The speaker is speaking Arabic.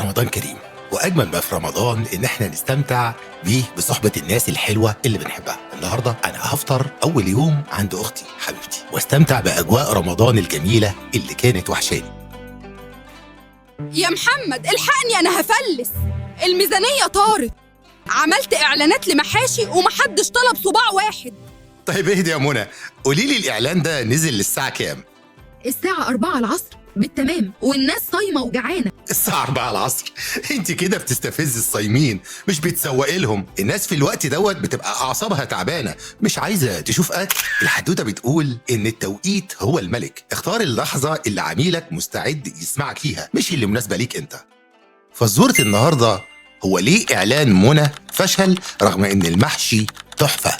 رمضان كريم، واجمل ما في رمضان ان احنا نستمتع بيه بصحبه الناس الحلوه اللي بنحبها. النهارده انا هفطر اول يوم عند اختي حبيبتي واستمتع باجواء رمضان الجميله اللي كانت وحشاني. يا محمد الحقني انا هفلس، الميزانية طارت. عملت اعلانات لمحاشي ومحدش طلب صباع واحد. طيب اهدي يا منى، قولي لي الاعلان ده نزل للساعه كام؟ الساعة 4 العصر بالتمام، والناس صايمة وجعانة. الساعة 4 العصر؟ انت كده بتستفز الصايمين، مش بتسوقي لهم. الناس في الوقت دوت بتبقى اعصابها تعبانة، مش عايزة تشوف اكل. الحدوتة بتقول ان التوقيت هو الملك، اختار اللحظة اللي عميلك مستعد يسمعك فيها، مش اللي مناسبة ليك انت. فزورة النهاردة هو ليه اعلان منى فشل رغم ان المحشي تحفة.